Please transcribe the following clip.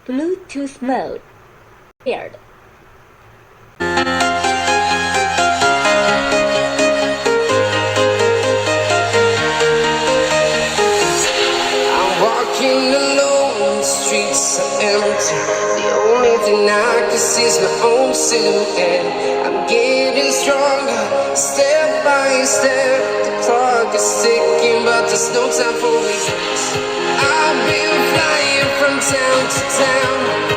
Bluetooth mode paired. Walking alone, the streets are empty. The only thing I can see is my own silhouette. I'm getting stronger, step by step. The clock is ticking, but there's no time for regrets. I've been flying from town to town,